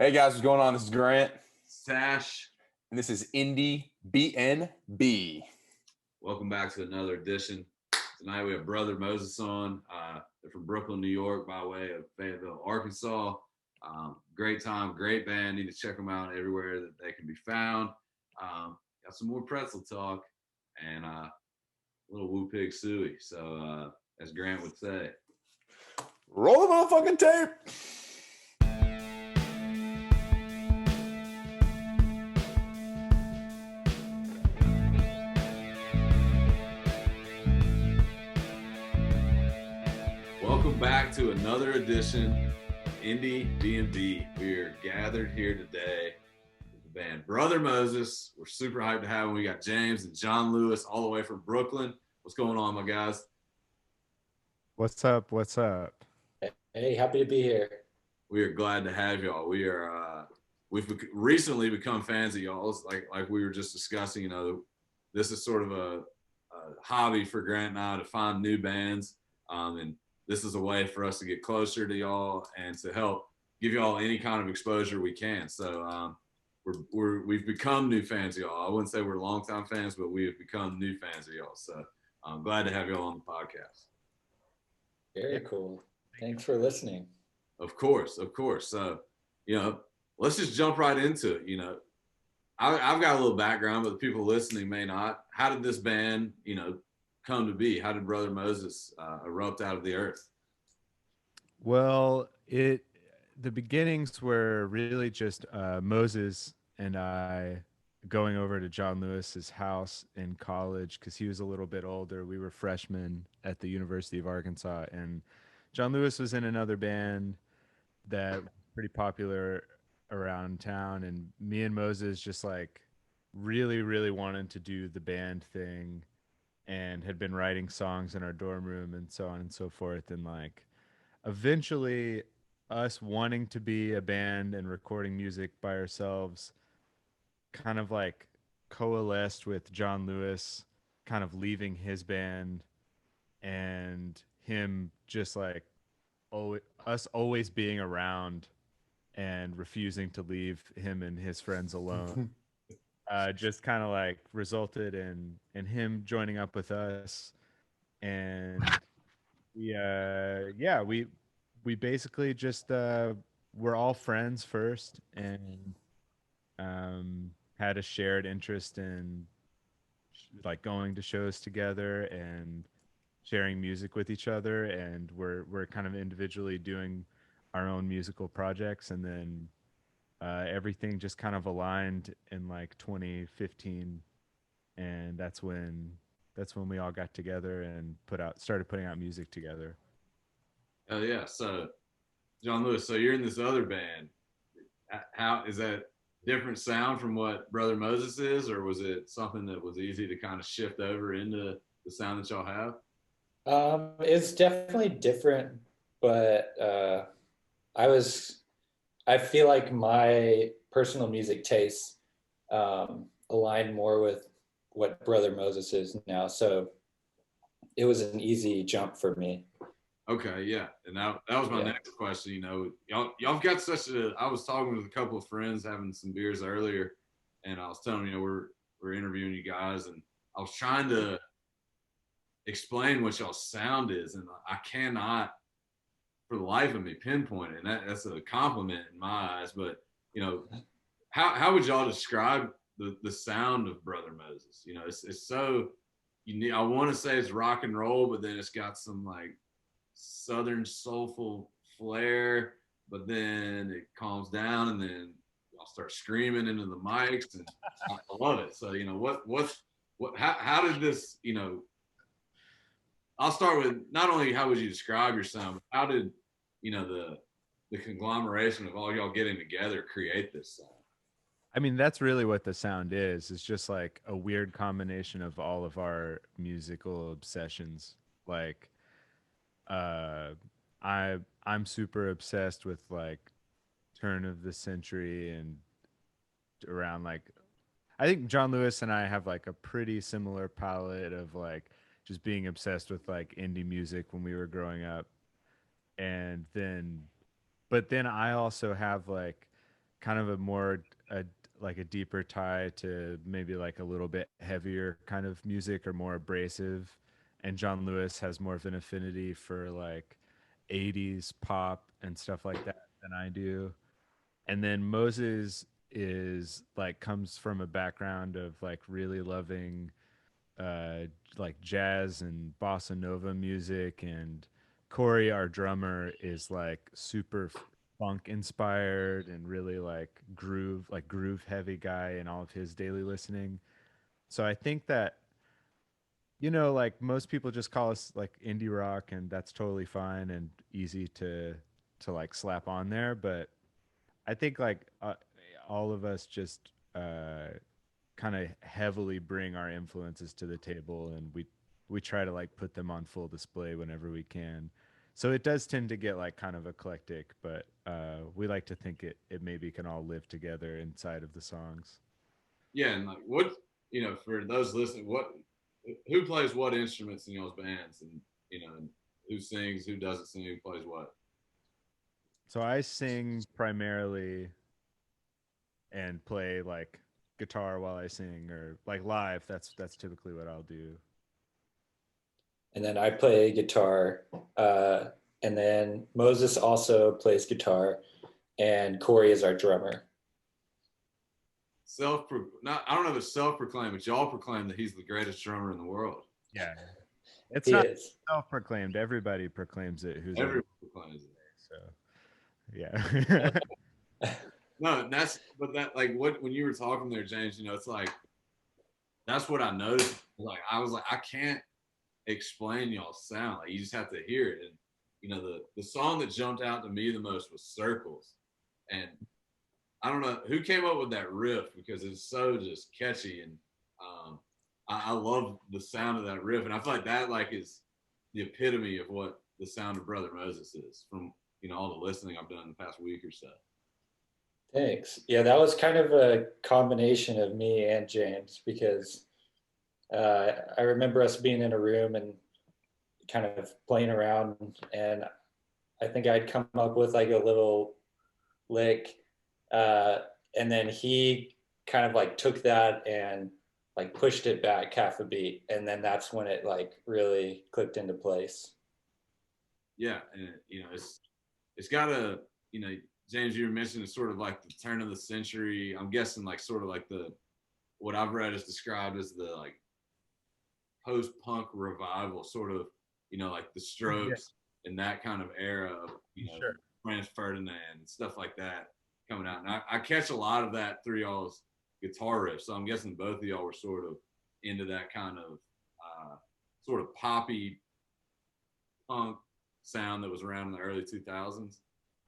Hey guys, what's going on? This is Grant, Sash, and this is Indiebnb. welcome back to another edition. Tonight we have Brother Moses on. They're from Brooklyn, New York, by way of Fayetteville, Arkansas. Great time, great band. Need to check them out everywhere that they can be found. Got some more pretzel talk and a little woo pig suey. So, as Grant would say, Roll the motherfucking tape. welcome back to another edition of Indiebnb. We are gathered here today with the band Brother Moses. We're super hyped to have them. We got James and John Lewis all the way from Brooklyn. What's going on, my guys? What's up? What's up? Hey, happy to be here. We are glad to have y'all. We've recently become fans of y'all. Like we were just discussing. This is sort of a hobby for Grant and I to find new bands, and this is a way for us to get closer to y'all and to help give y'all any kind of exposure we can. So we've become new fans of y'all. I wouldn't say we're longtime fans, but we have become new fans of y'all. So I'm glad to have y'all on the podcast. Very cool. Thanks for listening. Of course. So, let's just jump right into it. I've got a little background, but the people listening may not. How did this band, come to be? How did Brother Moses erupt out of the earth? Well, the beginnings were really just Moses and I going over to John Lewis's house in college because he was a little bit older. We were freshmen at the University of Arkansas, and John Lewis was in another band that was pretty popular around town, and me and Moses just like really, really wanted to do the band thing and had been writing songs in our dorm room and so on and so forth. And like eventually us wanting to be a band and recording music by ourselves kind of like coalesced with John Lewis kind of leaving his band and him just like us always being around and refusing to leave him and his friends alone. Just kind of like resulted in him joining up with us, and we basically just we're all friends first, and had a shared interest in like going to shows together and sharing music with each other, and we're kind of individually doing our own musical projects, and then everything just kind of aligned in like 2015, and that's when we all got together and started putting out music together. Oh yeah. So John Lewis, so you're in this other band. How is that different sound from what Brother Moses is, or was it something that was easy to kind of shift over into the sound that y'all have? It's definitely different, but I feel like my personal music tastes align more with what Brother Moses is now. So it was an easy jump for me. Okay, yeah, and that was my next question. Y'all got such a. I was talking with a couple of friends having some beers earlier, and I was telling them, we're interviewing you guys, and I was trying to explain what y'all sound is, and I cannot, for the life of me, pinpoint it. And that's a compliment in my eyes. But how would y'all describe the sound of Brother Moses? It's so unique. I want to say it's rock and roll, but then it's got some like southern soulful flair, but then it calms down, and then I'll start screaming into the mics, and I love it. So how did this? I'll start with not only how would you describe your sound, but how did the conglomeration of all y'all getting together create this sound? I mean, that's really what the sound is. It's just like a weird combination of all of our musical obsessions. Like uh I'm super obsessed with like turn of the century and around like I think John Lewis and I have like a pretty similar palette of like just being obsessed with like indie music when we were growing up. And then but then I also have like kind of a more like a deeper tie to maybe like a little bit heavier kind of music or more abrasive, and John Lewis has more of an affinity for like 80s pop and stuff like that than I do. And then Moses is like comes from a background of like really loving uh like jazz and bossa nova music, and Corey, our drummer, is like super funk inspired and really like groove heavy guy in all of his daily listening. So I think that, like most people just call us like indie rock, and that's totally fine and easy to like slap on there, but I think like all of us just kind of heavily bring our influences to the table, and we try to like put them on full display whenever we can. So it does tend to get like kind of eclectic, but we like to think it maybe can all live together inside of the songs. Yeah, and like what for those listening, who plays what instruments in y'all's bands, and who sings, who doesn't sing, who plays what? So I sing primarily and play like guitar while I sing, or like live. That's typically what I'll do. And then I play guitar. And then Moses also plays guitar, and Corey is our drummer. Not, I don't know if it's self-proclaimed, but y'all proclaim that he's the greatest drummer in the world. Yeah, it's He not is. self-proclaimed. Everybody proclaims it. Everyone proclaims it. So, yeah. No, but that like what when you were talking there, James, it's like that's what I noticed. Like I was like, I can't explain y'all's sound. Like you just have to hear it. And the song that jumped out to me the most was Circles. And I don't know who came up with that riff, because it's so just catchy, and I love the sound of that riff, and I feel like that like is the epitome of what the sound of Brother Moses is from all the listening I've done the past week or so. Thanks. Yeah, that was kind of a combination of me and James, because I remember us being in a room and kind of playing around, and I think I'd come up with like a little lick, and then he kind of like took that and like pushed it back half a beat, and then that's when it like really clicked into place. Yeah, and it's got a James, you were mentioning it's sort of like the turn of the century. I'm guessing like sort of like what I've read is described as the like post-punk revival, sort of like the Strokes in that kind of era of Sure. Franz Ferdinand and stuff like that coming out. And I catch a lot of that through y'all's guitar riff. So I'm guessing both of y'all were sort of into that kind of sort of poppy punk sound that was around in the early 2000s.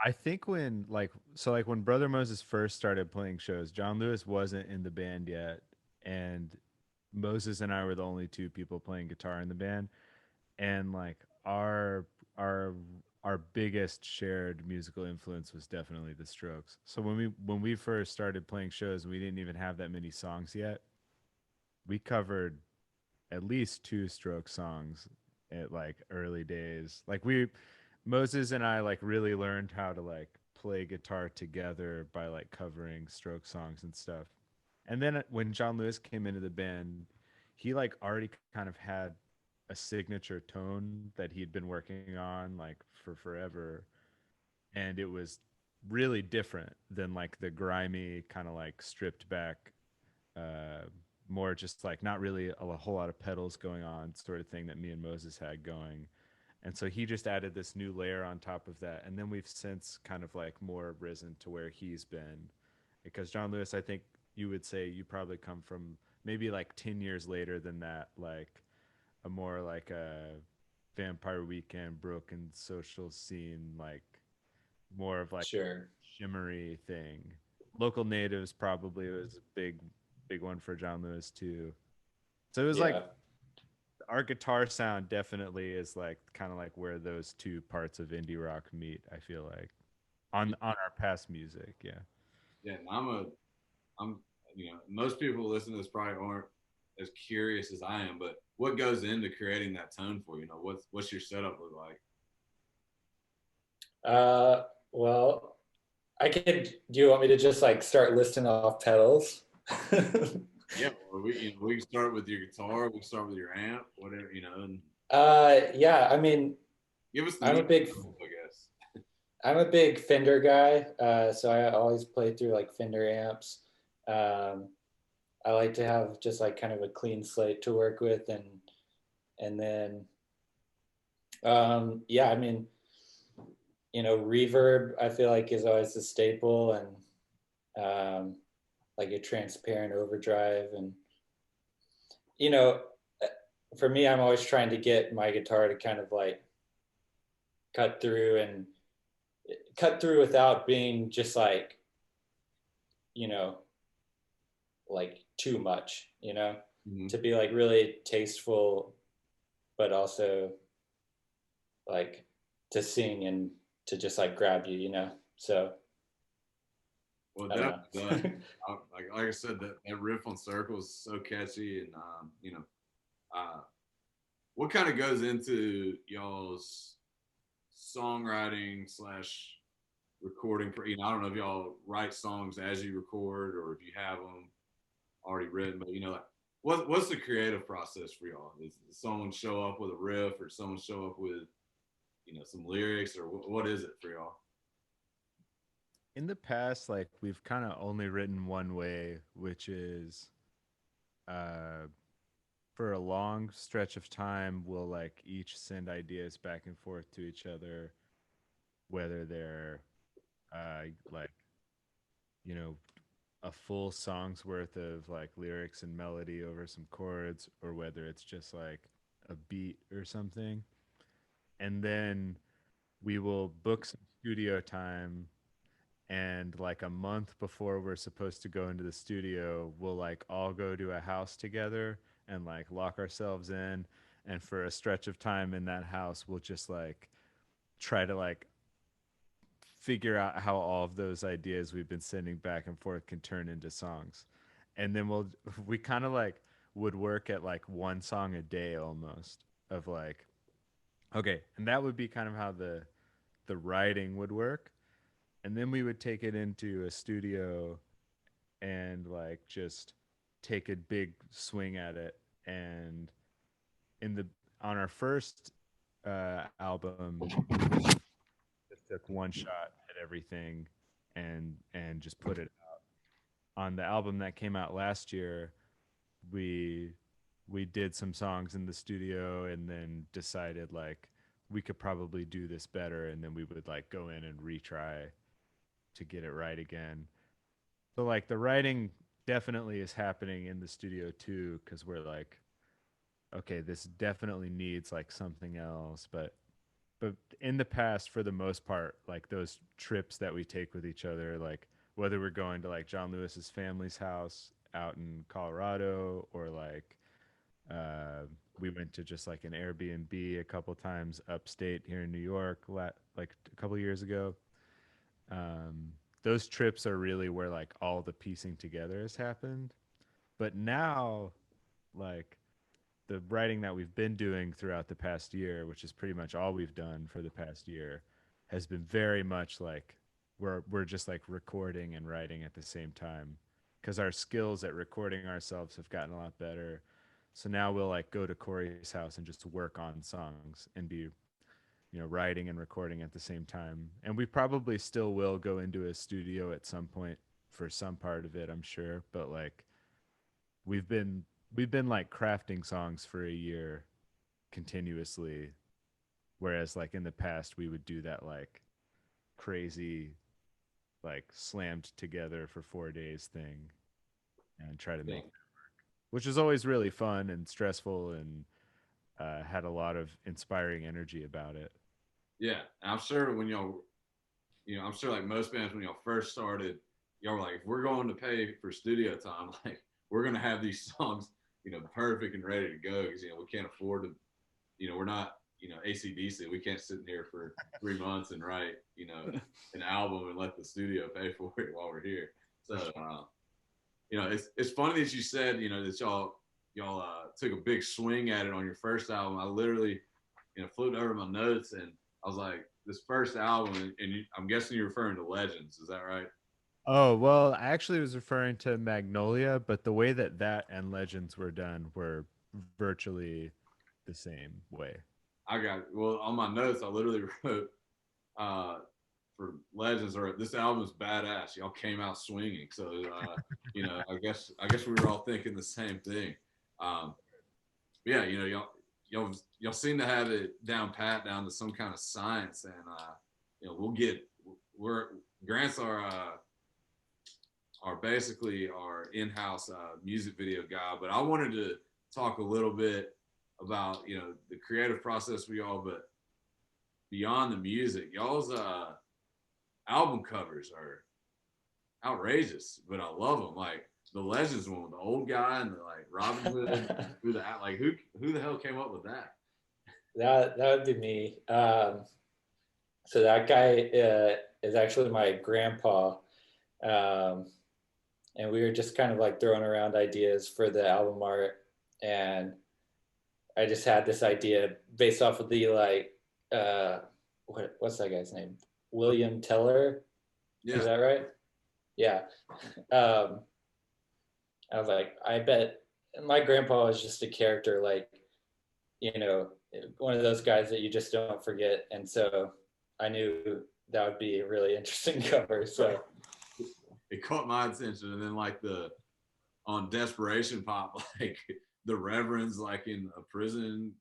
I think when when Brother Moses first started playing shows, John Lewis wasn't in the band yet, and Moses and I were the only two people playing guitar in the band, and like our our biggest shared musical influence was definitely the Strokes. So when we first started playing shows, we didn't even have that many songs yet. We covered at least two Stroke songs at like early days. Like Moses and I like really learned how to like play guitar together by like covering Stroke songs and stuff. And then when John Lewis came into the band, he like already kind of had a signature tone that he'd been working on like for forever, and it was really different than like the grimy kind of like stripped back uh more just like not really a whole lot of pedals going on sort of thing that me and Moses had going. And so he just added this new layer on top of that. And then we've since kind of like more risen to where he's been. Because John Lewis, I think you would say you probably come from maybe like 10 years later than that, like a more like a Vampire Weekend, broken social scene, like more of like Sure. shimmery thing. Local Natives probably was a big one for John Lewis too. So it was like Yeah. our guitar sound definitely is like kind of like where those two parts of indie rock meet, I feel like. On our past music, yeah. Yeah, and I'm most people who listen to this probably aren't as curious as I am, but what goes into creating that tone for you? What's your setup look like? Well, I could. Do you want me to just like start listing off pedals? Yeah, or we can start with your guitar, we can start with your amp, whatever, and Yeah. I mean, give us the I'm a meat big and potatoes, I guess. I'm a big Fender guy, so I always play through like Fender amps. Um, I like to have just like kind of a clean slate to work with, and then yeah, I mean, reverb I feel like is always a staple, and like a transparent overdrive, and you know, for me, I'm always trying to get my guitar to kind of like cut through and cut through without being just like you know like too much, Mm-hmm. to be like really tasteful, but also like to sing and to just like grab you. So Well, I don't definitely does. know. Like I said, that riff on Circle is so catchy, and uh, what kind of goes into y'all's songwriting slash recording? I don't know if y'all write songs as you record or if you have them already written, but like what's the creative process for y'all? Does someone show up with a riff, or someone show up with some lyrics, or what is it for y'all? In the past, like we've kind of only written one way, which is uh for a long stretch of time we'll like each send ideas back and forth to each other, whether they're like you know a full song's worth of like lyrics and melody over some chords, or whether it's just like a beat or something. And then we will book some studio time, and like a month before we're supposed to go into the studio, we'll like all go to a house together and like lock ourselves in, and for a stretch of time in that house we'll just like try to like figure out how all of those ideas we've been sending back and forth can turn into songs. And then we kind of like would work at like one song a day almost, of like, okay, and that would be kind of how the writing would work. And then we would take it into a studio and like just take a big swing at it. And in the on our first album, just took one shot at everything and just put it on the album that came out last year. We we did some songs in the studio and then decided like we could probably do this better, and then we would like go in and retry to get it right again. So like the writing definitely is happening in the studio too, because we're like, okay, this definitely needs like something else. But in the past, for the most part, like those trips that we take with each other, like whether we're going to like John Lewis's family's house out in Colorado, or like uh, we went to just like an Airbnb a couple times upstate here in New York, like a couple years ago. Um, those trips are really where like all the piecing together has happened. But now, like the writing that we've been doing throughout the past year, which is pretty much all we've done for the past year, has been very much like we're just like recording and writing at the same time, because our skills at recording ourselves have gotten a lot better. So now we'll like go to Corey's house and just work on songs and be, writing and recording at the same time. And we probably still will go into a studio at some point for some part of it, I'm sure. But like we've been we've been like crafting songs for a year continuously, whereas like in the past we would do that like crazy like slammed together for 4 days thing and try to make, which is always really fun and stressful, and had a lot of inspiring energy about it. Yeah, and I'm sure when I'm sure like most bands when y'all first started, y'all were like, if we're going to pay for studio time, like we're gonna have these songs, perfect and ready to go, because we can't afford to, we're not, ACDC. We can't sit in here for 3 months and write, an album and let the studio pay for it while we're here. So, it's funny that you said, that y'all took a big swing at it on your first album. I literally, flipped over my notes and I was like, this first album, and I'm guessing you're referring to Legends. Is that right? Oh, well, I actually was referring to Magnolia, but the way that that and Legends were done were virtually the same way. I got well on my notes. I literally wrote uh, for Legends, or this album is badass. Y'all came out swinging. So I guess we were all thinking the same thing. Um, yeah, y'all seem to have it down pat, down to some kind of science, and we're Grant's are basically our in-house music video guy, but I wanted to talk a little bit about the creative process for y'all, but beyond the music, y'all's album covers are outrageous, but I love them. Like the Legends one with the old guy and the like Robin Hood, who the hell came up with that? That would be me. So that guy is actually my grandpa, and we were just kind of like throwing around ideas for the album art, and I just had this idea based off of the what's that guy's name? William Teller. Yeah. Is that right? Yeah. I was like, I bet my grandpa was just a character, like, one of those guys that you just don't forget. And so I knew that would be a really interesting cover. So it caught my attention. And then like on Desperation Pop, like the Reverend's like in a prison,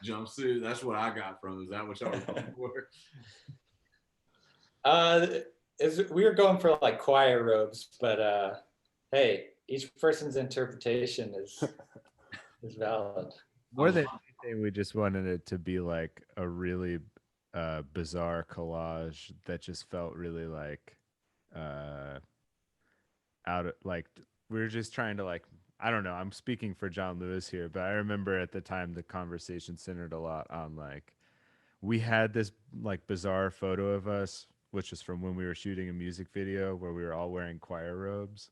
jumpsuit. That's what I got from. Is that what y'all were going for? We were going for like choir robes, but hey, each person's interpretation is valid. More than anything, we just wanted it to be like a really bizarre collage that just felt really like out of like we were just trying to like I don't know. I'm speaking for John Lewis here, but I remember at the time the conversation centered a lot on like we had this like bizarre photo of us, which is from when we were shooting a music video where we were all wearing choir robes,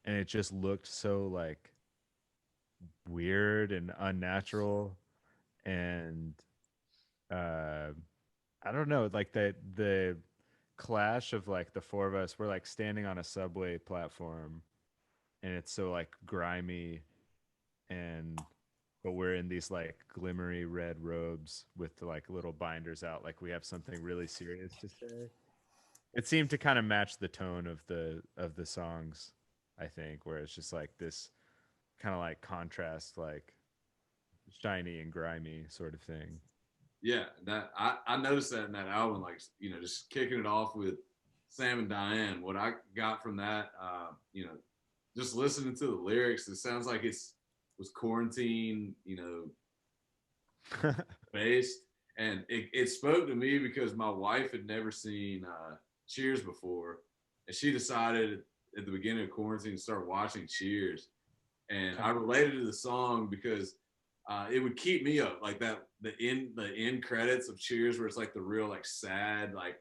and it just looked so like weird and unnatural, and uh, I don't know, like the clash of like the four of us, we're like standing on a subway platform, and it's so like grimy, and but we're in these like glimmery red robes with the like little binders out, like we have something really serious to say. It seemed to kind of match the tone of the songs, I think, where it's just like this kind of like contrast, like shiny and grimy sort of thing. Yeah, that I noticed that in that album, like just kicking it off with Sam and Diane. What I got from that, just listening to the lyrics, it sounds like was quarantine, based, and it spoke to me because my wife had never seen Cheers before, and she decided at the beginning of quarantine to start watching Cheers, and I related to the song because it would keep me up, like that the end credits of Cheers where it's like the real like sad like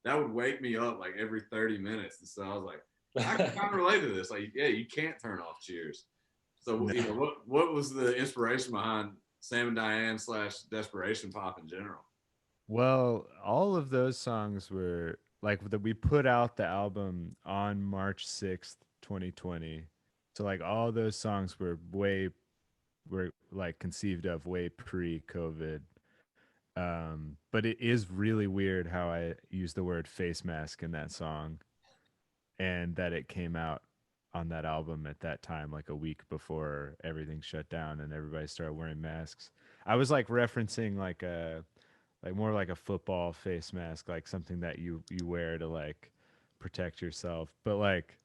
that would wake me up like every 30 minutes, and so I was like, I can kind of relate to this. Like, yeah, you can't turn off Cheers. So what was the inspiration behind Sam and Diane / Desperation Pop in general? Well, all of those songs were like that we put out the album on March 6th, 2020. So like all those songs were like conceived of way pre-COVID. But it is really weird how I use the word face mask in that song, and that it came out on that album at that time, like a week before everything shut down and everybody started wearing masks. I was like referencing like more like a football face mask, like something that you wear to like protect yourself. But like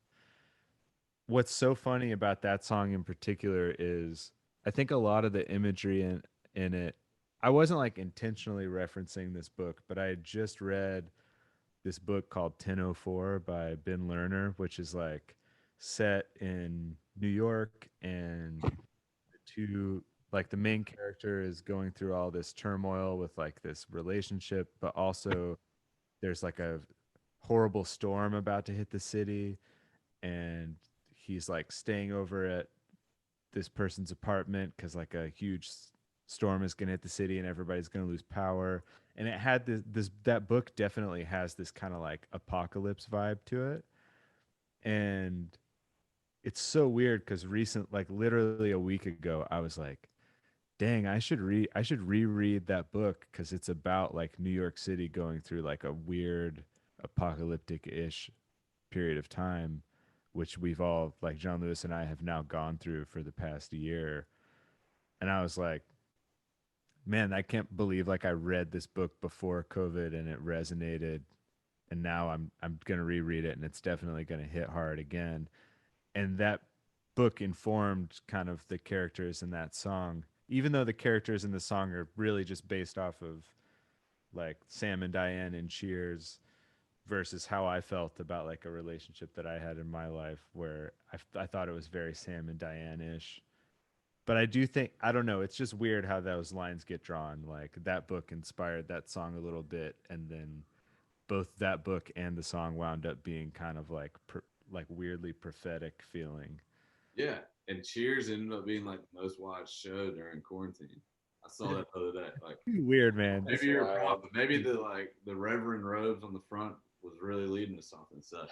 what's so funny about that song in particular is I think a lot of the imagery in it, I wasn't like intentionally referencing this book, but I had just read this book called 1004 by Ben Lerner, which is like set in New York, and the two like the main character is going through all this turmoil with like this relationship, but also there's like a horrible storm about to hit the city, and he's like staying over at this person's apartment because like a huge storm is going to hit the city and everybody's going to lose power. And it had that book definitely has this kind of like apocalypse vibe to it. And it's so weird because like literally a week ago, I was like, dang, I should reread that book because it's about like New York City going through like a weird apocalyptic-ish period of time, which we've all, like John Lewis and I, have now gone through for the past year. And I was like, man, I can't believe like I read this book before COVID and it resonated, and now I'm gonna reread it and it's definitely gonna hit hard again. And that book informed kind of the characters in that song, even though the characters in the song are really just based off of like Sam and Diane in Cheers versus how I felt about like a relationship that I had in my life where I thought it was very Sam and Diane ish. But I do think, I don't know, it's just weird how those lines get drawn. Like that book inspired that song a little bit, and then both that book and the song wound up being kind of like like weirdly prophetic feeling. Yeah, and Cheers ended up being like the most watched show during quarantine. I saw that the other day. Like Weird, man. That's maybe you're wild. probably maybe the Reverend robes on the front was really leading to something. So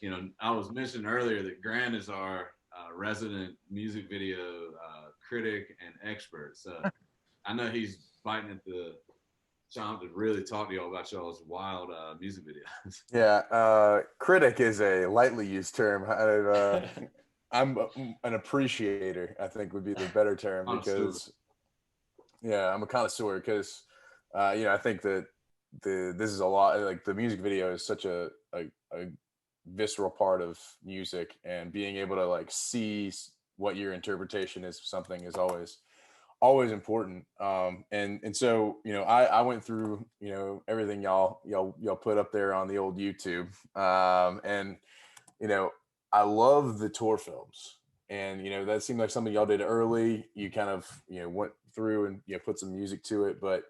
you know, I was mentioning earlier that Grant is our resident music video critic and expert. So I know he's biting at the chomp to really talk to y'all about y'all's wild music videos. Yeah, critic is a lightly used term. I'm an appreciator, I think would be the better term, because yeah, I'm a connoisseur because you know, I think that this is a lot, like the music video is such a visceral part of music, and being able to like see what your interpretation is of something is always important. And so, you know, I went through, you know, everything y'all put up there on the old YouTube. And you know, I love the tour films. And you know, that seemed like something y'all did early. You kind of, you know, went through and, you know, put some music to it. But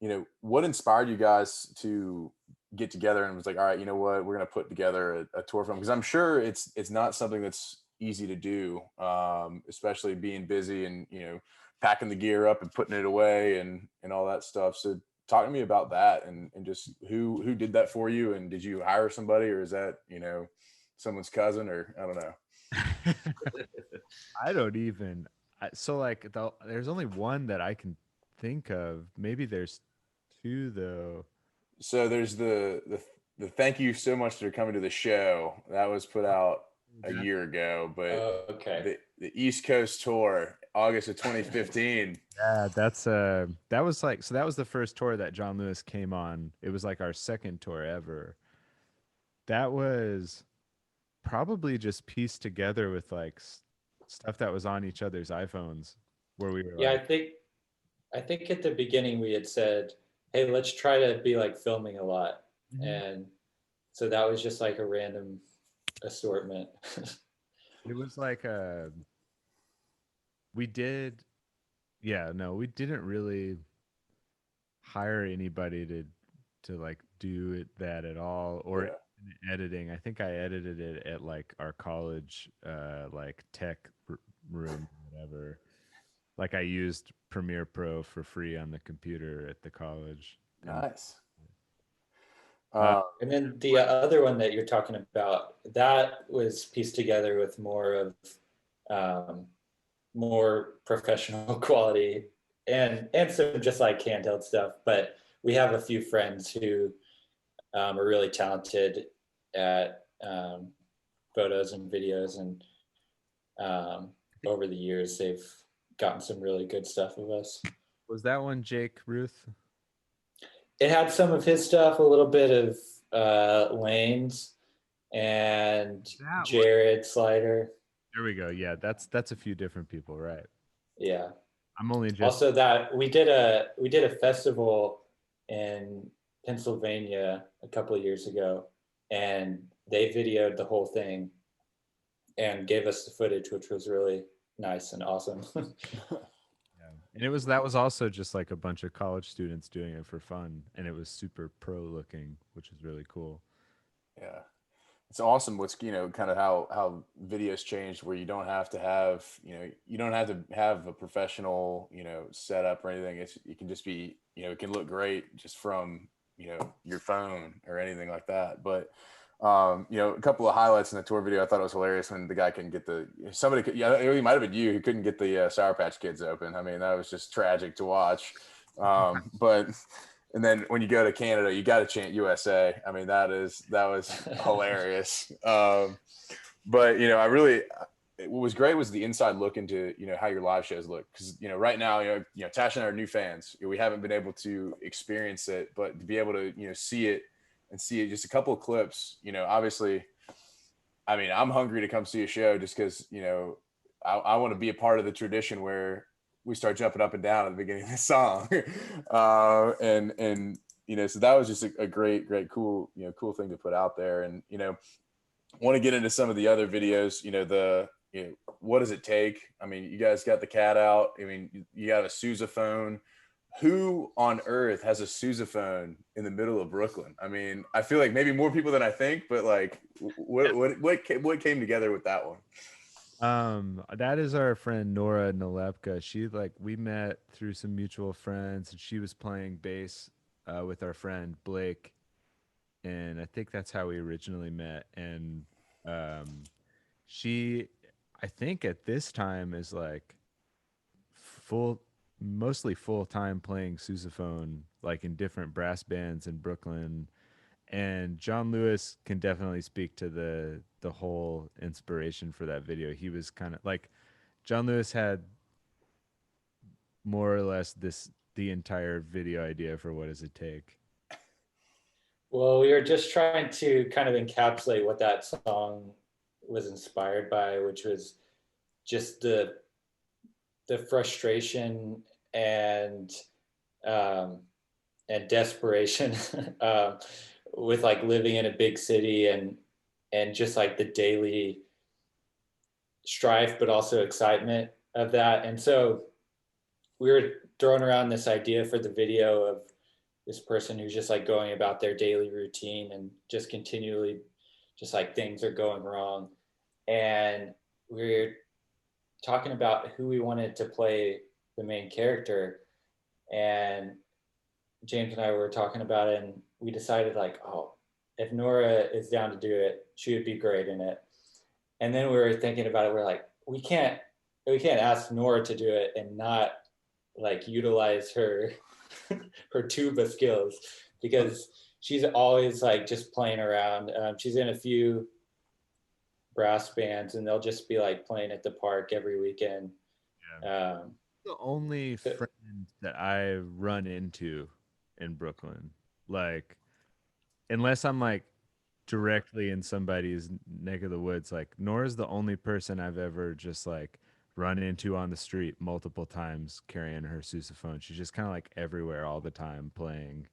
you know, what inspired you guys to get together and was like, all right, you know what, we're gonna put together a tour film? Because I'm sure it's not something that's easy to do, especially being busy and, you know, packing the gear up and putting it away and all that stuff. So talk to me about that, and just who did that for you, and did you hire somebody, or is that, you know, someone's cousin, or I don't know. I don't even. So like there's only one that I can think of. Maybe there's two though. So there's the thank you so much for coming to the show that was put out a year ago, but Okay. the East Coast tour, August of 2015. Yeah, that was like, so that was the first tour that John Lewis came on. It was like our second tour ever. That was probably just pieced together with like stuff that was on each other's iPhones, where we were Yeah, like, I think at the beginning we had said, "Hey, let's try to be like filming a lot," and so that was just like a random assortment. it was like we did, yeah, no, we didn't really hire anybody to like do that at all, or Yeah. editing. I think I edited it at like our college like tech room, whatever. Like I used Premiere Pro for free on the computer at the college. And Nice. uh, And then the other one that you're talking about, that was pieced together with more of um, more professional quality and some just like handheld stuff. But we have a few friends who are really talented at photos and videos, and over the years they've gotten some really good stuff of us. was that one Jake Ruth? It had some of his stuff, a little bit of Lane's and Jared Slider. There we go. Yeah, that's a few different people, right? Yeah. I'm only just Also, that we did a festival in Pennsylvania a couple of years ago, and they videoed the whole thing and gave us the footage, which was really nice and awesome. yeah. And that was also just like a bunch of college students doing it for fun, and it was super pro looking, which is really cool. Yeah. it's awesome what's, kind of how videos changed, where you don't have to have, you don't have to have a professional, setup or anything. It can just be, it can look great just from, your phone or anything like that. But a couple of highlights in the tour video, I thought it was hilarious when the guy couldn't get it might have been you who couldn't get the Sour Patch Kids open. I mean, that was just tragic to watch. But and then when you go to Canada, you got to chant USA. I mean, that was hilarious. But what was great was the inside look into, how your live shows look. Cause right now, Tash and I are new fans. We haven't been able to experience it, but to be able to, see it just a couple of clips, obviously, I mean, I'm hungry to come see a show just cause, I want to be a part of the tradition where we start jumping up and down at the beginning of the song. So that was just a great, cool thing to put out there. And, want to get into some of the other videos, what does it take? I mean, you guys got the cat out. I mean, you got a sousaphone. Who on earth has a sousaphone in the middle of Brooklyn? I mean, I feel like maybe more people than I think, but like, what came together with that one? That is our friend Nora Nalepka. We met through some mutual friends, and she was playing bass with our friend Blake, and I think that's how we originally met. And she, I think at this time is like mostly full time playing sousaphone, like in different brass bands in Brooklyn. And John Lewis can definitely speak to the whole inspiration for that video. He was kind of like John Lewis had more or less the entire video idea for What Does It Take. Well, we were just trying to kind of encapsulate what that song was inspired by, which was just the frustration and desperation with like living in a big city and just like the daily strife, but also excitement of that. And so we were throwing around this idea for the video of this person who's just like going about their daily routine and just continually just like things are going wrong. And we're talking about who we wanted to play the main character. And James and I were talking about it, and we decided like, oh, if Nora is down to do it, she would be great in it. And then we were thinking about it. We're like, we can't ask Nora to do it and not like utilize her her tuba skills, because she's always like just playing around. She's in a few brass bands, and they'll just be like playing at the park every weekend. Yeah. The only friend that I run into in Brooklyn, like, unless I'm like directly in somebody's neck of the woods, like Nora's the only person I've ever just like run into on the street multiple times carrying her sousaphone. She's just kind of like everywhere all the time playing.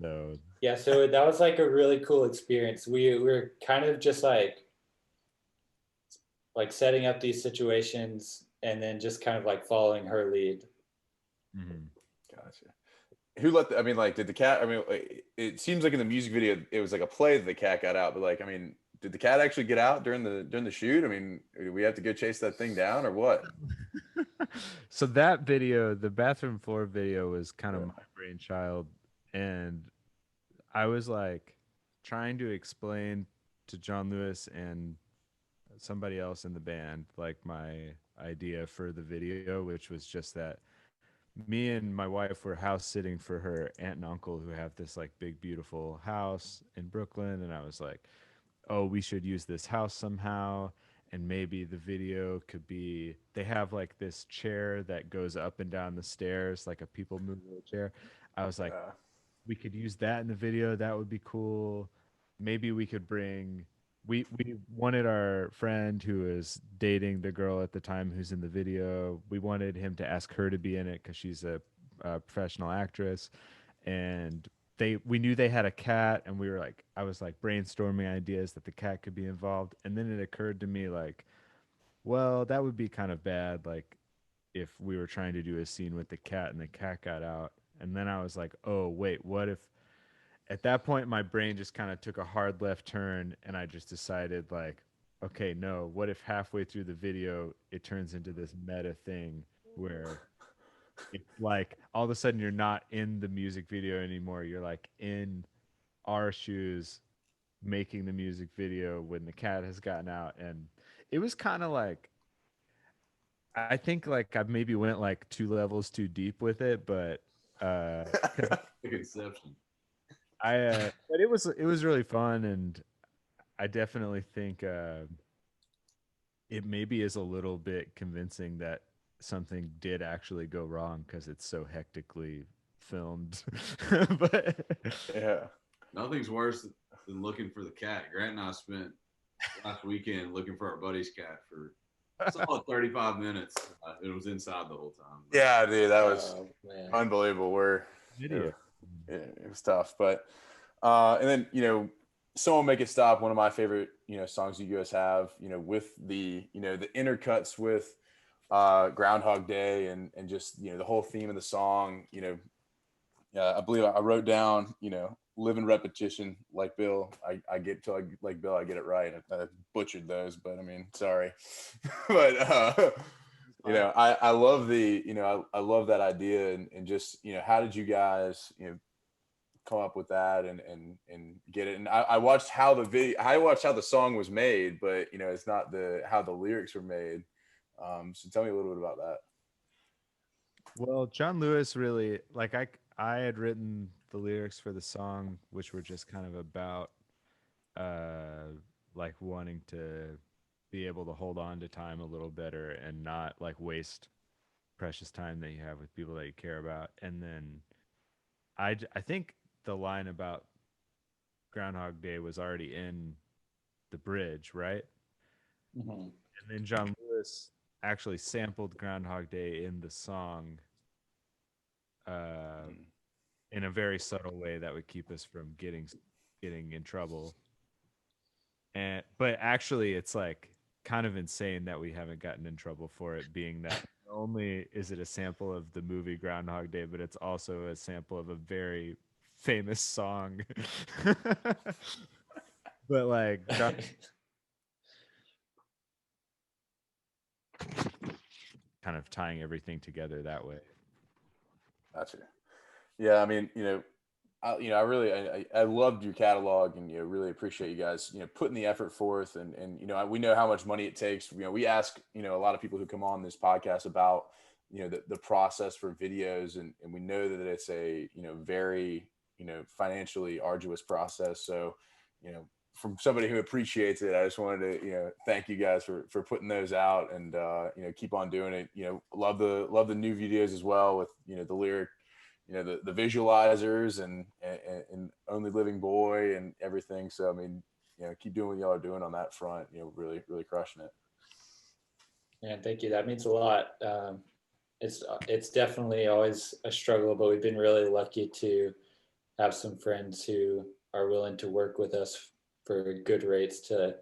So yeah, so that was like a really cool experience. We were kind of just like setting up these situations and then just kind of like following her lead. Mm-hmm. Gotcha. Who let I mean, like, did the cat, I mean, it seems like in the music video, it was like a play that the cat got out, but like, I mean, did the cat actually get out during the shoot? I mean, do we have to go chase that thing down or what? So that video, the bathroom floor video, was kind of my brainchild. And I was like trying to explain to John Lewis and somebody else in the band, like my idea for the video, which was just that me and my wife were house sitting for her aunt and uncle who have this like big, beautiful house in Brooklyn. And I was like, oh, we should use this house somehow. And maybe the video could be, they have like this chair that goes up and down the stairs, like a people mover chair. I was like, we could use that in the video. That would be cool. Maybe we could bring, we wanted our friend who was dating the girl at the time who's in the video. We wanted him to ask her to be in it because she's a professional actress. And we knew they had a cat, and I was like brainstorming ideas that the cat could be involved. And then it occurred to me like, well, that would be kind of bad, like if we were trying to do a scene with the cat and the cat got out. And then I was like, oh wait, what if at that point, my brain just kind of took a hard left turn, and I just decided, like, okay, no, what if halfway through the video it turns into this meta thing where it's like all of a sudden you're not in the music video anymore. You're like in our shoes making the music video when the cat has gotten out. And it was kind of like, I think like I maybe went like 2 levels too deep with it, but because Conception. but it was really fun, and I definitely think it maybe is a little bit convincing that something did actually go wrong because it's so hectically filmed. But Yeah. Nothing's worse than looking for the cat. Grant and I spent last weekend looking for our buddy's cat for a solid 35 minutes. It was inside the whole time. Yeah, dude, that was unbelievable. video. It was tough, but and then Someone Make It Stop, one of my favorite songs you guys have, with the the intercuts with Groundhog Day and just the whole theme of the song. I believe I wrote down live in repetition like Bill. I get to like Bill, I get it right. I butchered those, but I mean, sorry. But I love I love that idea and just how did you guys come up with that and get it? And I watched how the song was made, but it's not how the lyrics were made. So tell me a little bit about that. Well, John Lewis really I had written the lyrics for the song, which were just kind of about like wanting to be able to hold on to time a little better and not like waste precious time that you have with people that you care about. And then I think the line about Groundhog Day was already in the bridge, right? Mm-hmm. And then John Lewis actually sampled Groundhog Day in the song in a very subtle way that would keep us from getting in trouble. But actually, it's like kind of insane that we haven't gotten in trouble for it, being that not only is it a sample of the movie Groundhog Day, but it's also a sample of a very famous song. But like kind of tying everything together that way. Gotcha. Yeah, I mean, I loved your catalog and really appreciate you guys putting the effort forth and we know how much money it takes. We ask a lot of people who come on this podcast about the process for videos and we know that it's a very financially arduous process. So from somebody who appreciates it, I just wanted to thank you guys for putting those out and keep on doing it. Love the new videos as well with the lyric, the visualizers and Only Living Boy and everything. So I mean, keep doing what y'all are doing on that front. Really crushing it. Man, thank you. That means a lot. It's definitely always a struggle, but we've been really lucky to have some friends who are willing to work with us for good rates to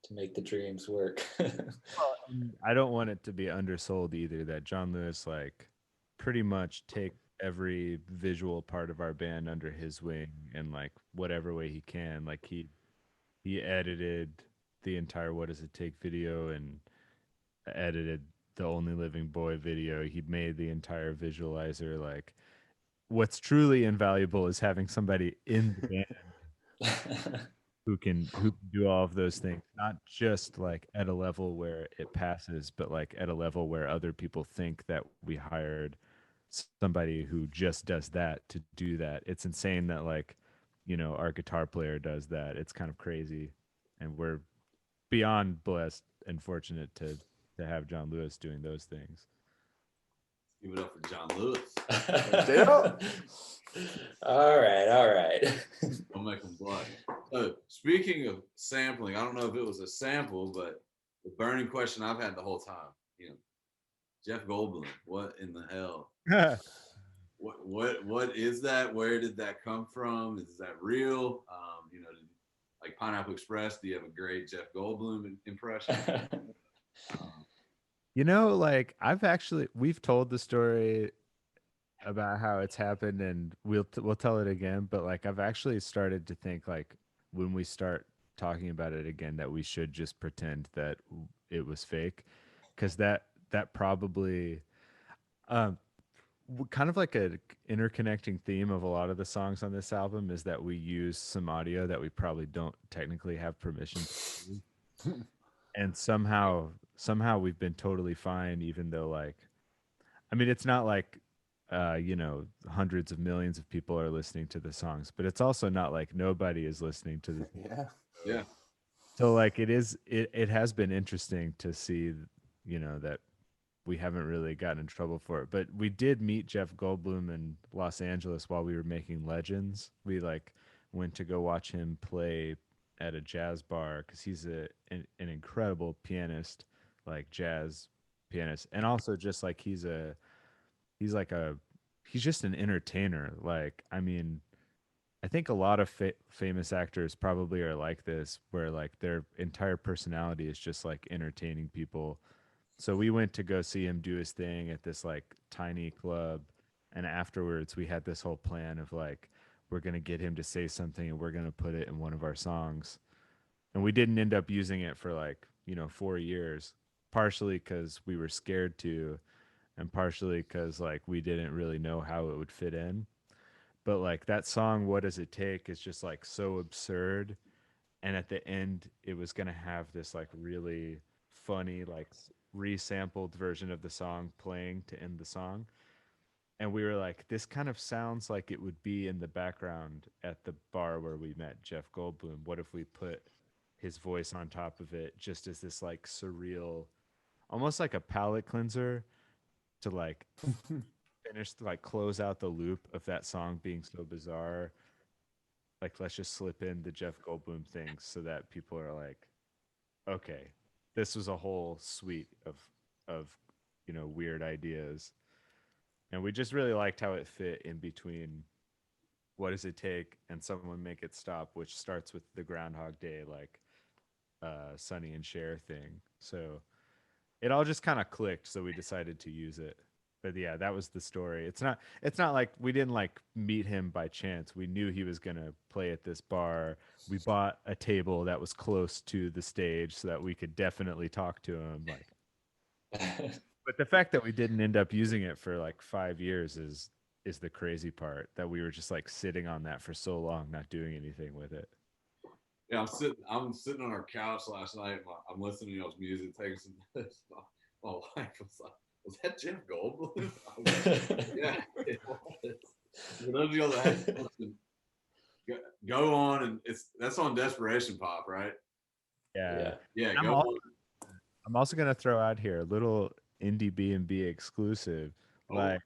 make the dreams work. Well, I don't want it to be undersold either that John Lewis like pretty much take every visual part of our band under his wing in like whatever way he can. Like he edited the entire What Does It Take video and edited the Only Living Boy video. He made the entire visualizer. Like what's truly invaluable is having somebody in the band who can do all of those things, not just like at a level where it passes, but like at a level where other people think that we hired somebody who just does that to do that. It's insane that like our guitar player does that. It's kind of crazy, and we're beyond blessed and fortunate to have John Lewis doing those things. Give it up for John Lewis. All right. Don't make them blush. So speaking of sampling, I don't know if it was a sample, but the burning question I've had the whole time, Jeff Goldblum, what in the hell? What is that? Where did that come from? Is that real? Like Pineapple Express, do you have a great Jeff Goldblum impression? Like we've told the story about how it's happened, and we'll tell it again. But like, I've actually started to think like when we start talking about it again, that we should just pretend that it was fake, because that probably um kind of like a interconnecting theme of a lot of the songs on this album is that we use some audio that we probably don't technically have permission to use. And somehow we've been totally fine, even though like, I mean, it's not like hundreds of millions of people are listening to the songs, but it's also not like nobody is listening to the. Yeah. Yeah. So like it has been interesting to see, that we haven't really gotten in trouble for it. But we did meet Jeff Goldblum in Los Angeles while we were making Legends. We like went to go watch him play at a jazz bar because he's an incredible pianist, like jazz pianist, and also just like he's like a he's just an entertainer. Like, I mean, I think a lot of famous actors probably are like this, where like their entire personality is just like entertaining people. So we went to go see him do his thing at this like tiny club, and afterwards we had this whole plan of like, we're gonna get him to say something and we're gonna put it in one of our songs. And we didn't end up using it for like 4 years, partially because we were scared to, and partially because like we didn't really know how it would fit in. But like that song, "What Does It Take," is just like so absurd, and at the end it was gonna have this like really funny like resampled version of the song playing to end the song. And we were like, this kind of sounds like it would be in the background at the bar where we met Jeff Goldblum. What if we put his voice on top of it just as this like surreal, almost like a palate cleanser to like finish, like close out the loop of that song being so bizarre. Like, let's just slip in the Jeff Goldblum things so that people are like, okay, this was a whole suite of weird ideas. And we just really liked how it fit in between "What Does It Take" and "Someone Make It Stop," which starts with the Groundhog Day, like Sonny and Cher thing. So it all just kind of clicked, so we decided to use it. But yeah, that was the story. It's not like we didn't like meet him by chance. We knew he was gonna play at this bar. We bought a table that was close to the stage so that we could definitely talk to him. Like, but the fact that we didn't end up using it for like 5 years is the crazy part. That we were just like sitting on that for so long, not doing anything with it. Yeah, I'm sitting on our couch last night. I'm listening to y'all's music, taking some notes. My wife was like, "Was that Jeff Goldblum?" I was like, yeah, it was. For those of y'all that haven't listened, go on, and that's on Desperation Pop, right? Yeah. Yeah, I'm go all, on. I'm also gonna throw out here a little indie B&B exclusive. Oh, Like,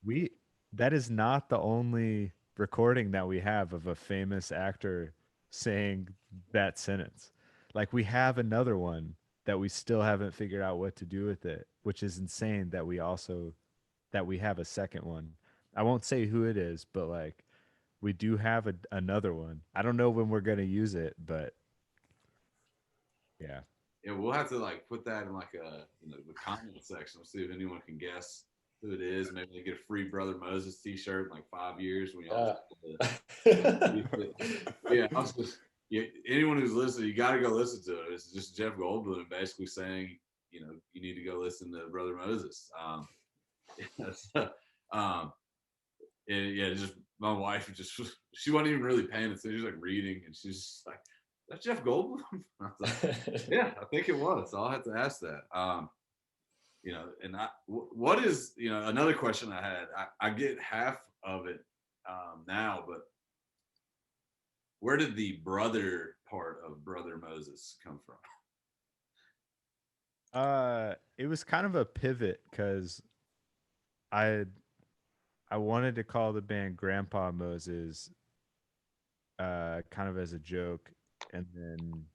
we that is not the only recording that we have of a famous actor saying that sentence. Like, we have another one that we still haven't figured out what to do with it, which is insane that we have a second one. I won't say who it is, but like we do have another one. I don't know when we're gonna use it, but yeah. yeah, we'll have to like put that in like the comment section. We'll see if anyone can guess who it is. Maybe they get a free Brother Moses T-shirt in like 5 years when y'all. Yeah, yeah. Anyone who's listening, you got to go listen to it. It's just Jeff Goldblum basically saying, you need to go listen to Brother Moses. Yeah, um, and yeah, just my wife just she wasn't even really paying attention. She was like reading, and she's just like, "That's Jeff Goldblum." I was like, "Yeah, I think it was." So I'll have to ask that. And what is another question I had. I get half of it now, but where did the brother part of Brother Moses come from? It was kind of a pivot because I I wanted to call the band Grandpa Moses, kind of as a joke, and then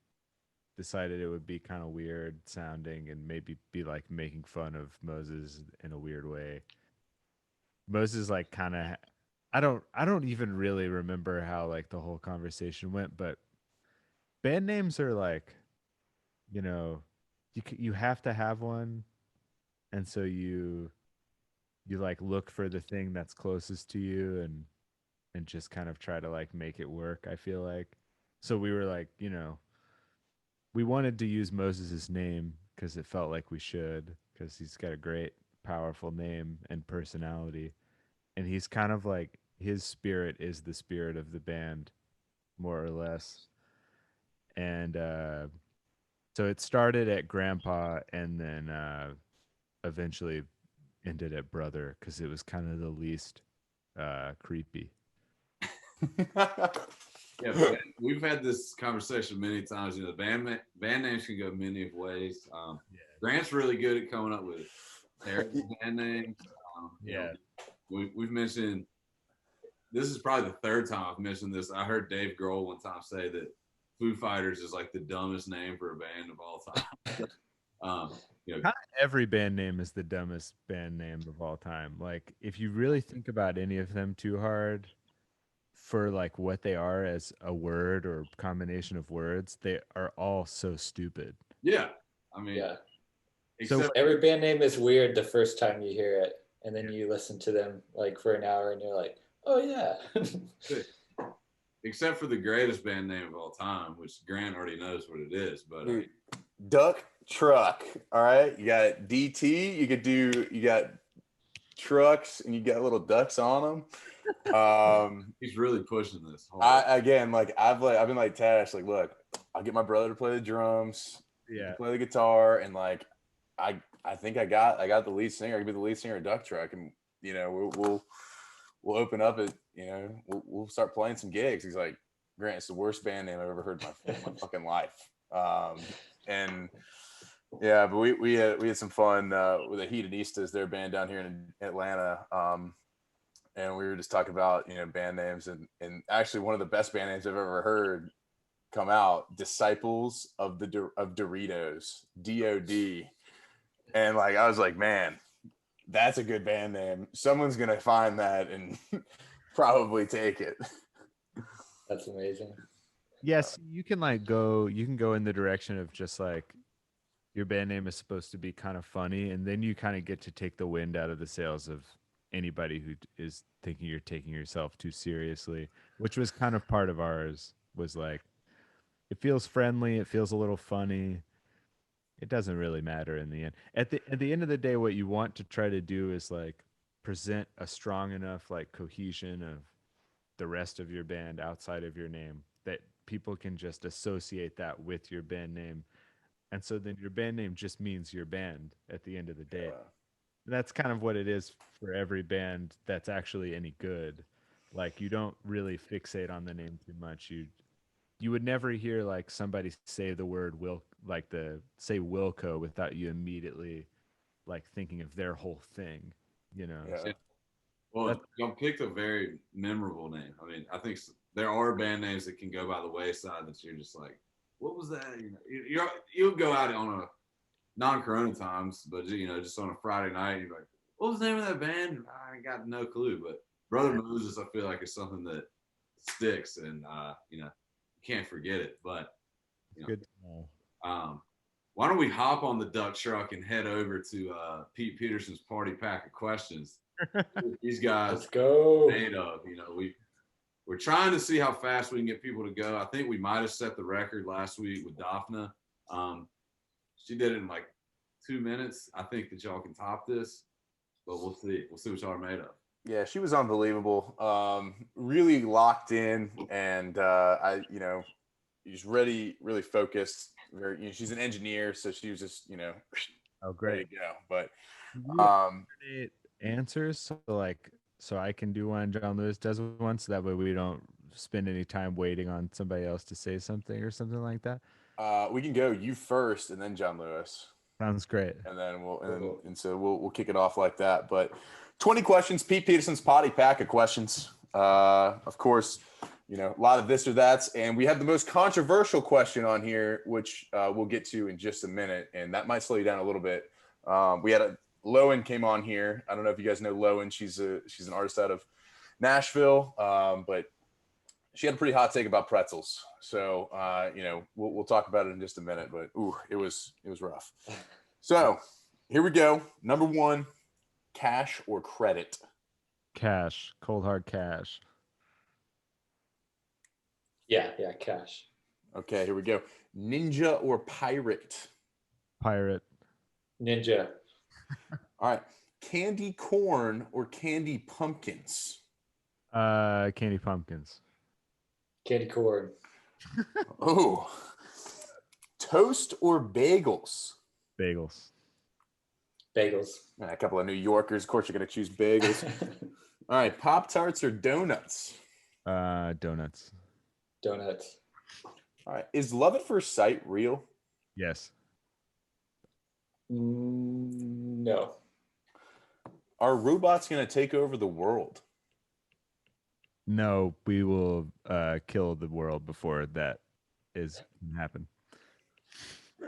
decided it would be kind of weird sounding and maybe be like making fun of Moses in a weird way. Moses like kind of I don't even really remember how like the whole conversation went, but band names are like, you know, you have to have one, and so you like look for the thing that's closest to you and just kind of try to like make it work, I feel like. So we were like, we wanted to use Moses's name because it felt like we should, because he's got a great, powerful name and personality. And he's kind of like his spirit is the spirit of the band, more or less. And so it started at Grandpa and then eventually ended at Brother because it was kind of the least creepy. Yeah, we've had this conversation many times. The band names can go many of ways. Grant's really good at coming up with terrible band names. We've mentioned, this is probably the third time I've mentioned this. I heard Dave Grohl one time say that Foo Fighters is like the dumbest name for a band of all time. Kind of every band name is the dumbest band name of all time. Like, if you really think about any of them too hard for like what they are as a word or combination of words, they are all so stupid. Yeah. I mean, so every band name is weird the first time you hear it, and then you listen to them like for an hour and you're like, oh yeah. Except for the greatest band name of all time, which Grant already knows what it is. But Duck Truck. All right, you got DT. You got trucks, and you got little ducks on them. He's really pushing this. I've been like Tash. Like, look, I'll get my brother to play the drums. Yeah, play the guitar, and like, I think I got the lead singer. I could be the lead singer of Duck Truck, and we'll open up it. We'll start playing some gigs. He's like, Grant, it's the worst band name I've ever heard in my fucking life. And yeah, but we had some fun with the Hedonistas, their band down here in Atlanta. And we were just talking about band names, and actually one of the best band names I've ever heard come out, Disciples of Doritos, DOD. And like, I was like, man, that's a good band name. Someone's gonna find that and probably take it. That's amazing. Yes, you can go in the direction of just like, your band name is supposed to be kind of funny, and then you kind of get to take the wind out of the sails of anybody who is thinking you're taking yourself too seriously, which was kind of part of ours. Was like, it feels friendly, it feels a little funny. It doesn't really matter in the end. At the end of the day, what you want to try to do is like present a strong enough like cohesion of the rest of your band outside of your name that people can just associate that with your band name. And so then your band name just means your band at the end of the day. Yeah. That's kind of what it is for every band that's actually any good. Like, you don't really fixate on the name too much. You would never hear like somebody say the word say Wilco without you immediately like thinking of their whole thing, Yeah. Well, y'all picked a very memorable name. I mean, I think there are band names that can go by the wayside that you're just like, what was that? You'll go out on a non-corona times, but just on a Friday night, you're like, what was the name of that band? I got no clue. But Brother Moses, I feel like, is something that sticks, and you can't forget it. But good to know. Why don't we hop on the Duck Truck and head over to Pete Peterson's party pack of questions? These guys, let's go. Made of, we're trying to see how fast we can get people to go. I think we might have set the record last week with Daphna. She did it in like 2 minutes. I think that y'all can top this, but we'll see. We'll see what y'all are made of. Yeah, she was unbelievable. Really locked in, and she's really focused. Very, she's an engineer, so she was just, oh, great, ready to go. But answers, so I can do one, John Lewis does one, so that way we don't spend any time waiting on somebody else to say something or something like that. We can go you first, and then John Lewis. Sounds great. And then we'll kick it off like that. But 20 questions, Pete Peterson's potty pack of questions. Of course, a lot of this or that's, and we have the most controversial question on here, which we'll get to in just a minute, and that might slow you down a little bit. We had Lowen came on here. I don't know if you guys know Lowen. She's an artist out of Nashville, but she had a pretty hot take about pretzels. So we'll talk about it in just a minute. But it was rough. So here we go. Number one, cash or credit? Cash. Cold hard cash. Yeah, cash. Okay, here we go. Ninja or pirate? Pirate. Ninja. All right. Candy corn or candy pumpkins? Candy pumpkins. Candy corn. Oh. Toast or bagels? Bagels. Bagels. A couple of New Yorkers. Of course, you're going to choose bagels. All right. Pop-Tarts or donuts? Donuts. Donuts. All right. Is love at first sight real? Yes. No. Are robots going to take over the world? No, we will kill the world before that is happen.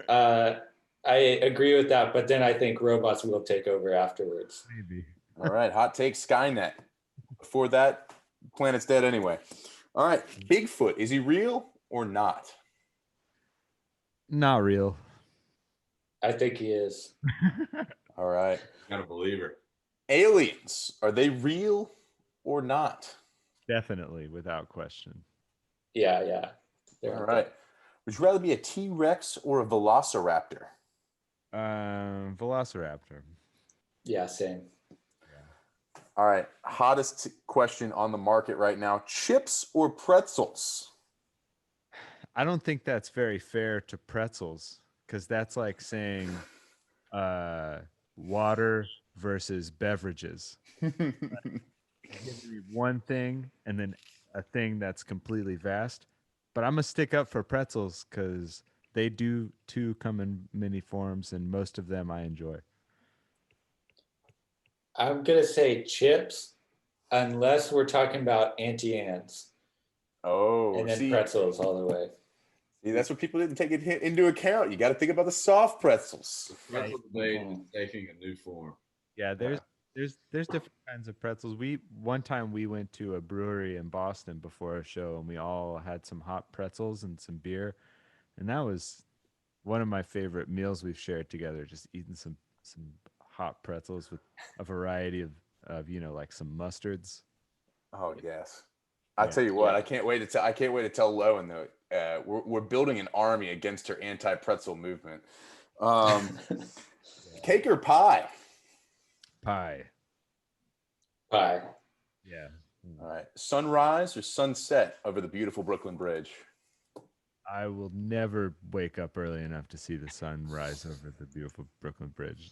I agree with that, but then I think robots will take over afterwards. Maybe. All right. Hot take Skynet. Before that, planet's dead anyway. All right. Bigfoot. Is he real or not? Not real. I think he is. All right. Gotta believe her. Aliens. Are they real or not? Definitely, without question. Yeah. All right. Would you rather be a T-Rex or a Velociraptor? Velociraptor. Yeah, same. All right. Hottest question on the market right now. Chips or pretzels? I don't think that's very fair to pretzels because that's like saying water versus beverages. Give me one thing and then a thing that's completely vast. But I'm going to stick up for pretzels because they do too come in many forms and most of them I enjoy. I'm going to say chips unless we're talking about Auntie Anne's. Oh, and then pretzels all the way. See, that's what people didn't take it into account. You got to think about the soft pretzels. The pretzel debate is taking a new form. Yeah, there's different kinds of pretzels. One time we went to a brewery in Boston before a show and we all had some hot pretzels and some beer. And that was one of my favorite meals we've shared together, just eating some hot pretzels with a variety of like some mustards. Oh yes. I tell you what, I can't wait to tell Lowen though. We're building an army against her anti-pretzel movement. Cake or pie? Pie. Yeah. All right. Sunrise or sunset over the beautiful Brooklyn Bridge? I will never wake up early enough to see the sun rise over the beautiful Brooklyn Bridge.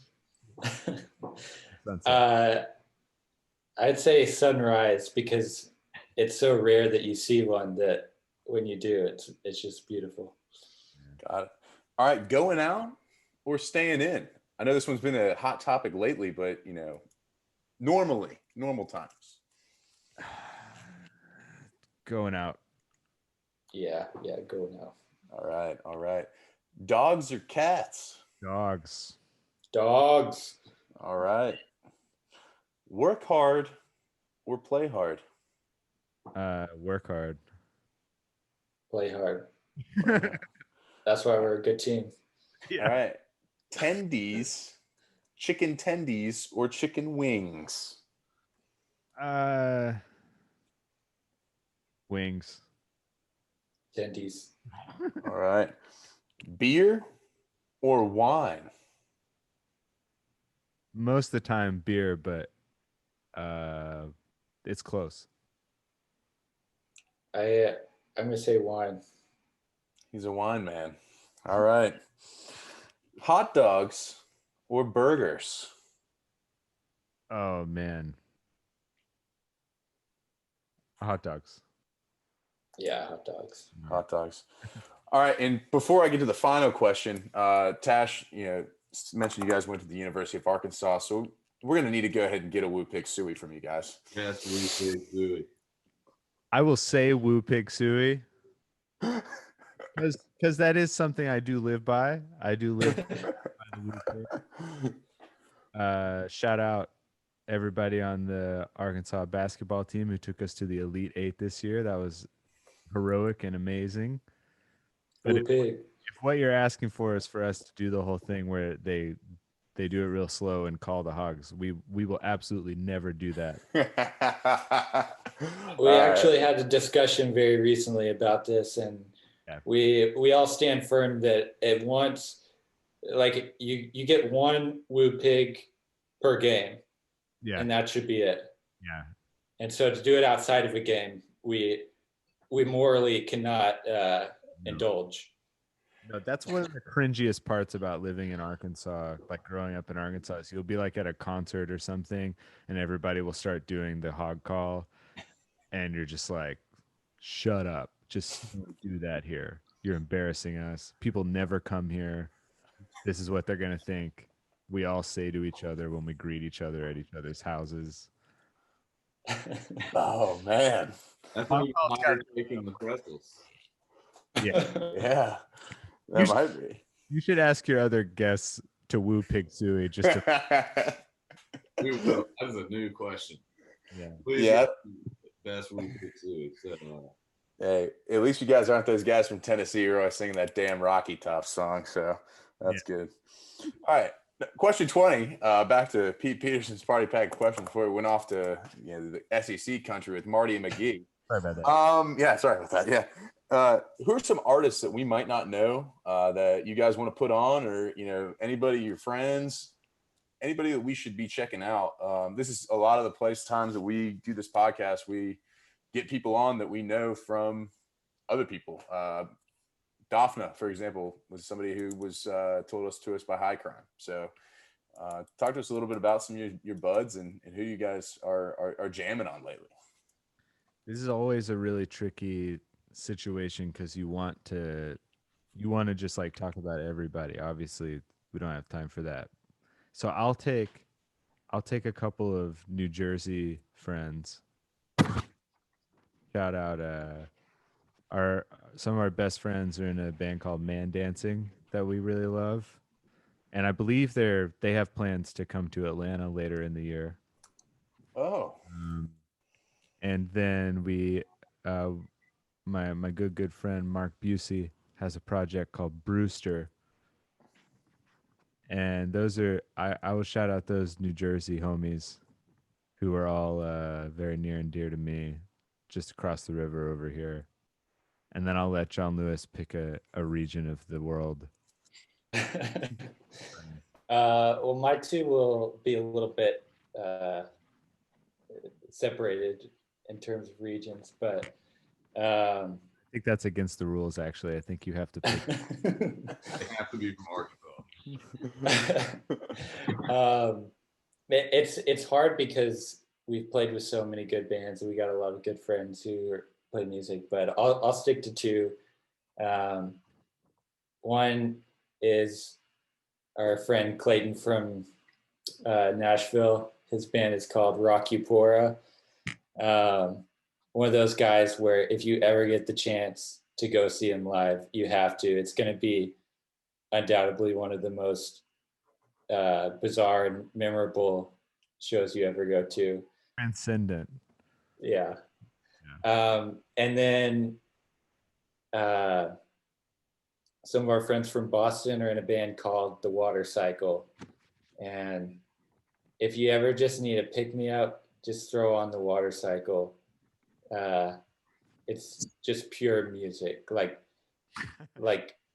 I'd say sunrise because it's so rare that you see one that when you do, it's just beautiful. Got it. All right, going out or staying in? I know this one's been a hot topic lately, but normal times. Going out. Yeah, going out. All right. Dogs or cats? Dogs. All right. Work hard or play hard? Work hard. Play hard. That's why we're a good team. Yeah. All right. Tendies, chicken tendies or chicken wings? Wings. Tendies. All right. Beer or wine? Most of the time beer, but it's close. I'm gonna say wine. He's a wine man. All right. Hot dogs or burgers? Oh man. Hot dogs. Yeah, hot dogs. Hot dogs. All right. And before I get to the final question, Tash, mentioned you guys went to the University of Arkansas, so we're gonna need to go ahead and get a Woo Pig Suey from you guys. Yes, Woo Pig Suey. I will say Woo Pig Suey. Because that is something I do live by. I do live by the Woo Pig. Shout out everybody on the Arkansas basketball team who took us to the Elite Eight this year. That was heroic and amazing. But if what you're asking for is for us to do the whole thing where they they do it real slow and call the hogs. We will absolutely never do that. We actually had a discussion very recently about this, and we all stand firm that at once, like you get one woo pig per game, and that should be it. Yeah. And so to do it outside of a game, we morally cannot indulge. No, that's one of the cringiest parts about living in Arkansas, like growing up in Arkansas. Is you'll be like at a concert or something, and everybody will start doing the hog call, and you're just like, shut up. Just don't do that here. You're embarrassing us. People never come here. This is what they're going to think. We all say to each other when we greet each other at each other's houses. Oh, man. That's what you're making the pretzels. Yeah. Yeah. That might be. You should ask your other guests to woo Pig Suey just to. That is a new question. Yeah. Yeah. Best woo Pig Suey. Hey, at least you guys aren't those guys from Tennessee who are always singing that damn Rocky Top song. So that's good. All right. Question 20. Back to Pete Peterson's party pack question before we went off to the SEC country with Marty and McGee. Sorry about that. Yeah, sorry about that. Yeah. Who are some artists that we might not know that you guys want to put on, or anybody, your friends, anybody that we should be checking out? This is a lot of the times that we do this podcast. We get people on that we know from other people. Daphna, for example, was somebody who was told to us by High Crime. So talk to us a little bit about some of your buds and who you guys are jamming on lately. This is always a really tricky situation because you want to just like talk about everybody. Obviously, we don't have time for that. So I'll take a couple of New Jersey friends. Shout out some of our best friends are in a band called Man Dancing that we really love. And I believe they have plans to come to Atlanta later in the year. Oh. And then we my good friend Mark Busey has a project called Brewster. And those are I will shout out those New Jersey homies who are all very near and dear to me, just across the river over here. And then I'll let John Lewis pick a region of the world. Well, my two will be a little bit separated in terms of regions, but I think that's against the rules. Actually, I think you have to pick. They have to be from Arkansas. It's hard because we've played with so many good bands and we got a lot of good friends who play music, but I'll stick to two. One is our friend Clayton from Nashville. His band is called Rockupora. One of those guys where if you ever get the chance to go see him live, you have to. It's going to be undoubtedly one of the most bizarre and memorable shows you ever go to. Transcendent. Yeah. And then some of our friends from Boston are in a band called The Water Cycle. And if you ever just need a pick-me-up, just throw on The Water Cycle. It's just pure music. Like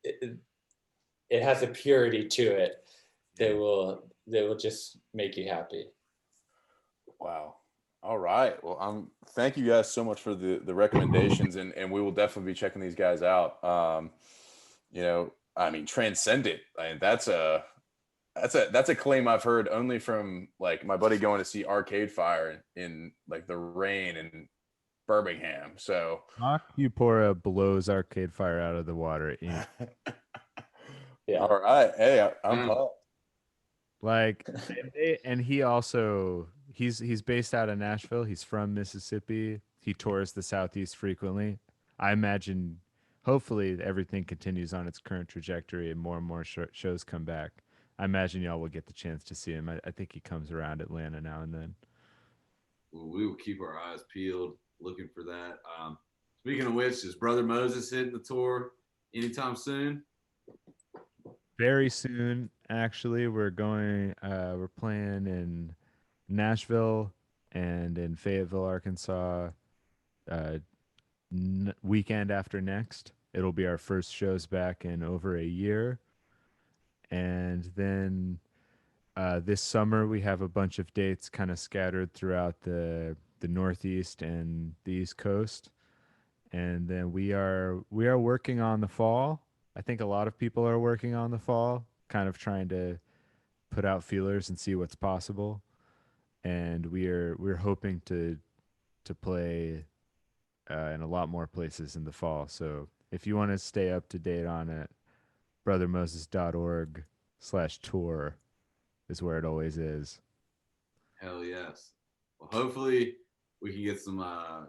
it has a purity to it that will just make you happy. Wow. All right. Well, thank you guys so much for the recommendations, and we will definitely be checking these guys out. Transcendent. That's a claim I've heard only from like my buddy going to see Arcade Fire in like the rain in Birmingham. So Rockupora blows Arcade Fire out of the water. Yeah. All right. Hey, I'm pumped. Like, and he also he's based out of Nashville. He's from Mississippi. He tours the Southeast frequently. I imagine, hopefully, everything continues on its current trajectory and more shows come back. I imagine y'all will get the chance to see him. I think he comes around Atlanta now and then. Well, we will keep our eyes peeled, looking for that. Speaking of which, is Brother Moses hitting the tour anytime soon? Very soon. actually. We're playing in Nashville and in Fayetteville, Arkansas, weekend after next. It'll be our first shows back in over a year. And then this summer we have a bunch of dates kind of scattered throughout the Northeast and the East Coast. And then we are working on the fall. I think a lot of people are working on the fall, kind of trying to put out feelers and see what's possible. And we're hoping to play in a lot more places in the fall. So if you want to stay up to date on it, brothermoses.org/tour is where it always is. Hell yes. Well, hopefully we can get some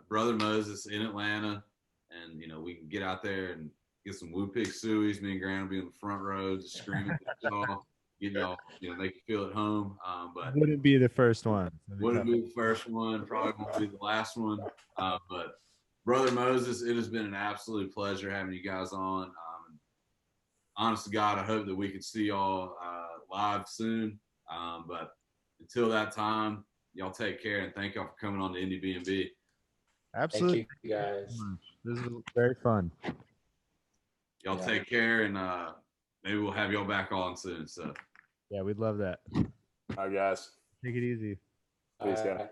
Brother Moses in Atlanta, and we can get out there and get some Woo Pig Sueys. Me and Grant will be in the front row, just screaming at y'all, getting y'all, make you feel at home. But Wouldn't be the first one. Wouldn't be the first one. Probably won't be the last one. But Brother Moses, it has been an absolute pleasure having you guys on. Honest to God, I hope that we can see y'all live soon. But until that time, y'all take care, and thank y'all for coming on to Indiebnb. Absolutely. Thank you, guys. This is very fun. Y'all take care, and maybe we'll have y'all back on soon. So yeah, we'd love that. All right, guys. Take it easy. Peace, guys.